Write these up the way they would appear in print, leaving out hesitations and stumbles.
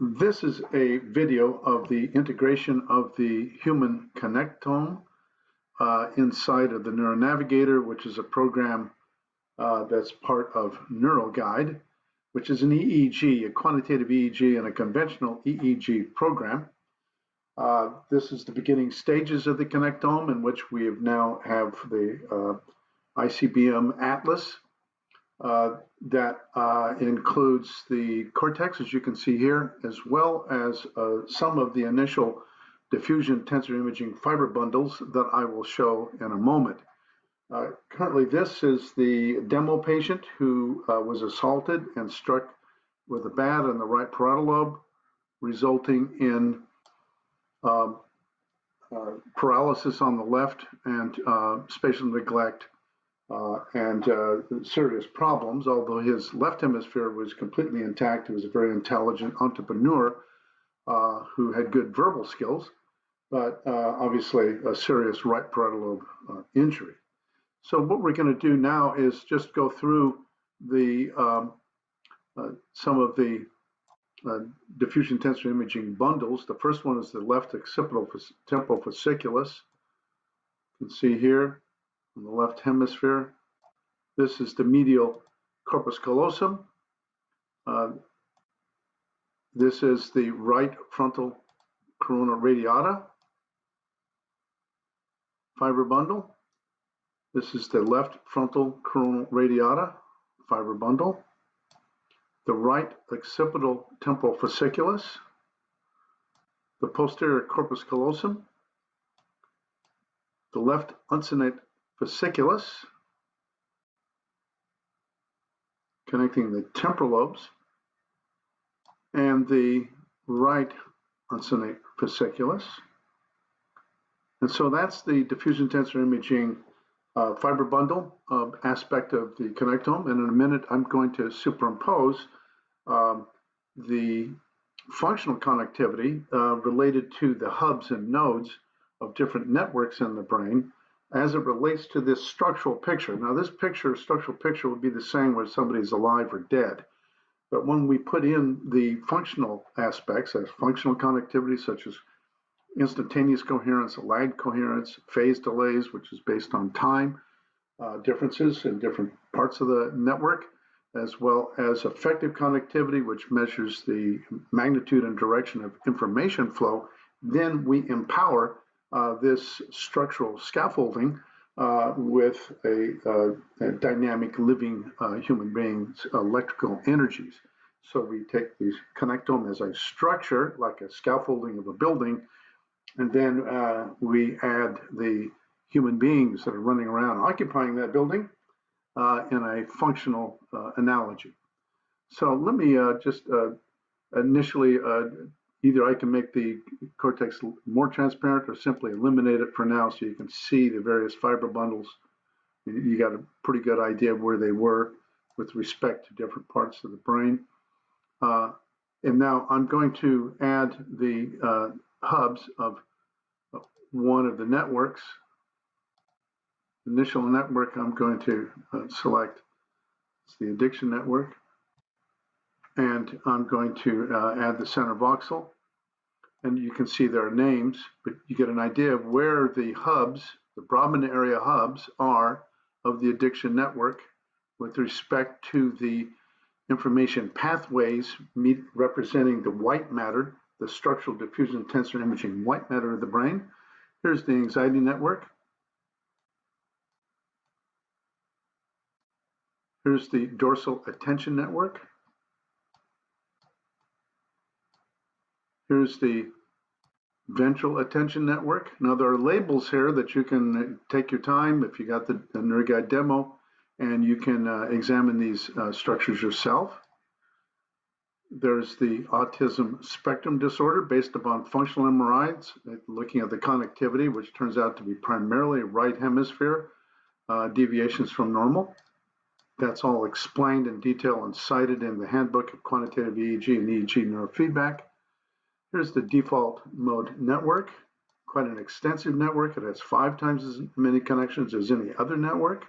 This is a video of the integration of the human Connectome inside of the NeuroNavigator, which is a program that's part of NeuroGuide, which is an EEG, a quantitative EEG, and a conventional EEG program. This is the beginning stages of the Connectome, in which we now have the ICBM Atlas that includes the cortex, as you can see here, as well as some of the initial diffusion tensor imaging fiber bundles that I will show in a moment. Currently, this is the demo patient who was assaulted and struck with a bat in the right parietal lobe, resulting in paralysis on the left and spatial neglect and serious problems. Although his left hemisphere was completely intact, he was a very intelligent entrepreneur who had good verbal skills, but obviously a serious right parietal lobe injury. So what we're going to do now is just go through the some of the diffusion tensor imaging bundles. The first one is the left occipital temporal fasciculus. You can see here on the left hemisphere. This is the medial corpus callosum. This is the right frontal corona radiata fiber bundle. This is the left frontal coronal radiata fiber bundle. The right occipital temporal fasciculus. The posterior corpus callosum. The left uncinate fasciculus, connecting the temporal lobes, and the right uncinate fasciculus. And so that's the diffusion tensor imaging fiber bundle aspect of the Connectome. And in a minute, I'm going to superimpose the functional connectivity related to the hubs and nodes of different networks in the brain as it relates to this structural picture. Now, this structural picture would be the same whether somebody's alive or dead. But when we put in the functional aspects as functional connectivity, such as instantaneous coherence, lag coherence, phase delays, which is based on time differences in different parts of the network, as well as effective connectivity, which measures the magnitude and direction of information flow, then we empower this structural scaffolding with a dynamic living human being's electrical energies. So we take these Connectome as a structure, like a scaffolding of a building, and then we add the human beings that are running around occupying that building in a functional analogy. So let me just initially, either I can make the cortex more transparent or simply eliminate it for now so you can see the various fiber bundles. You got a pretty good idea of where they were with respect to different parts of the brain. And now I'm going to add the hubs of one of the networks. Initial network I'm going to select. It's the addiction network. And I'm going to add the center voxel. And you can see there are names, but you get an idea of where the hubs, the Brahman area hubs, are of the addiction network with respect to the information pathways representing the white matter, the structural diffusion tensor imaging white matter of the brain. Here's the anxiety network. Here's the dorsal attention network. Here's the ventral attention network. Now there are labels here that you can take your time if you got the NeuroGuide demo, and you can examine these structures yourself. There's the autism spectrum disorder based upon functional MRIs, looking at the connectivity, which turns out to be primarily right hemisphere deviations from normal. That's all explained in detail and cited in the Handbook of Quantitative EEG and EEG Neurofeedback. Here's the default mode network, quite an extensive network. It has 5 times as many connections as any other network.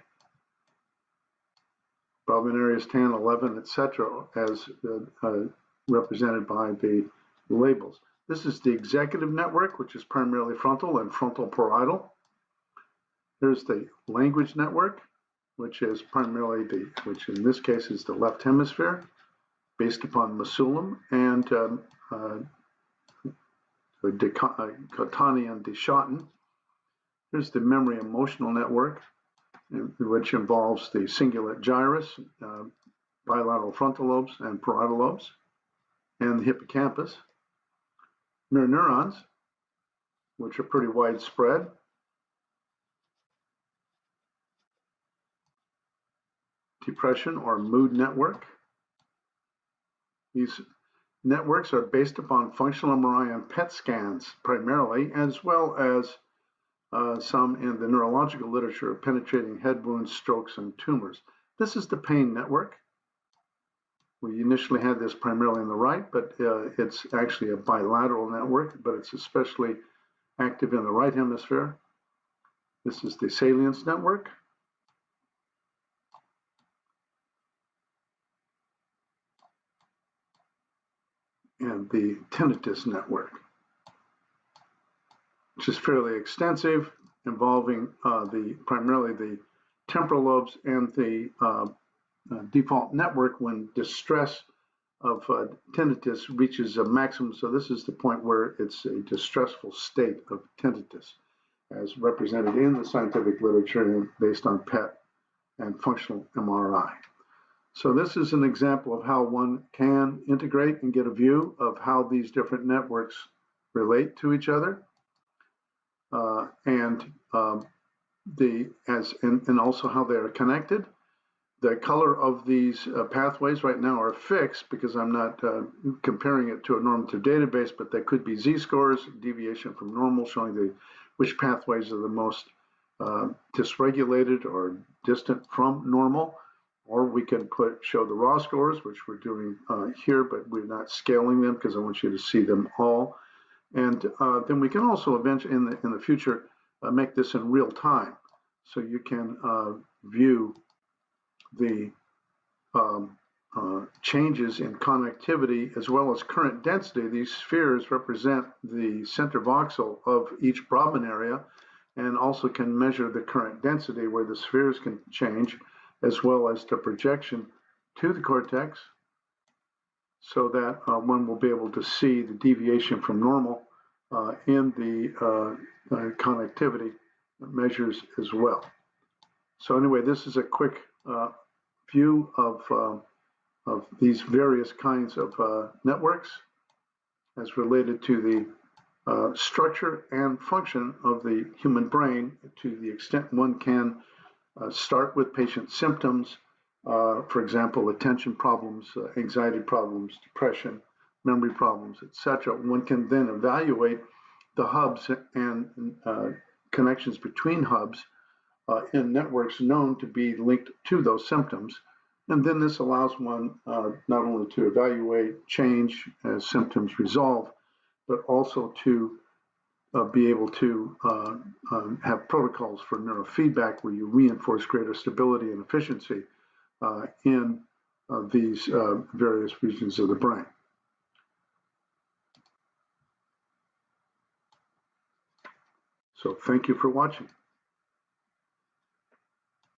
Problem areas 10, 11, etc., as represented by the labels. This is the executive network, which is primarily frontal and frontal parietal. Here's the language network, which is primarily which in this case is the left hemisphere, based upon Mesulum and Cotani and Deschatten. Here's the memory emotional network, which involves the cingulate gyrus, bilateral frontal lobes and parietal lobes, and the hippocampus. Mirror neurons, which are pretty widespread. Depression or mood network. These networks are based upon functional MRI and PET scans primarily, as well as some in the neurological literature of penetrating head wounds, strokes, and tumors. This is the pain network. We initially had this primarily on the right, but it's actually a bilateral network, but it's especially active in the right hemisphere. This is the salience network. And the tinnitus network, which is fairly extensive, involving primarily the temporal lobes and the default network when distress of tinnitus reaches a maximum. So this is the point where it's a distressful state of tinnitus, as represented in the scientific literature based on PET and functional MRI. So this is an example of how one can integrate and get a view of how these different networks relate to each other, and also how they are connected. The color of these pathways right now are fixed because I'm not comparing it to a normative database, but they could be z-scores, deviation from normal, showing which pathways are the most dysregulated or distant from normal. Or we can show the raw scores, which we're doing here, but we're not scaling them because I want you to see them all. And then we can also eventually, in the future, make this in real time, so you can view the changes in connectivity as well as current density. These spheres represent the center voxel of each Brahman area, and also can measure the current density where the spheres can change, as well as the projection to the cortex, so that one will be able to see the deviation from normal in the connectivity measures as well. So anyway, this is a quick view of these various kinds of networks as related to the structure and function of the human brain, to the extent one can start with patient symptoms, for example, attention problems, anxiety problems, depression, memory problems, etc. One can then evaluate the hubs and connections between hubs in networks known to be linked to those symptoms. And then this allows one not only to evaluate change as symptoms resolve, but also to be able to have protocols for neurofeedback where you reinforce greater stability and efficiency in these various regions of the brain. So thank you for watching.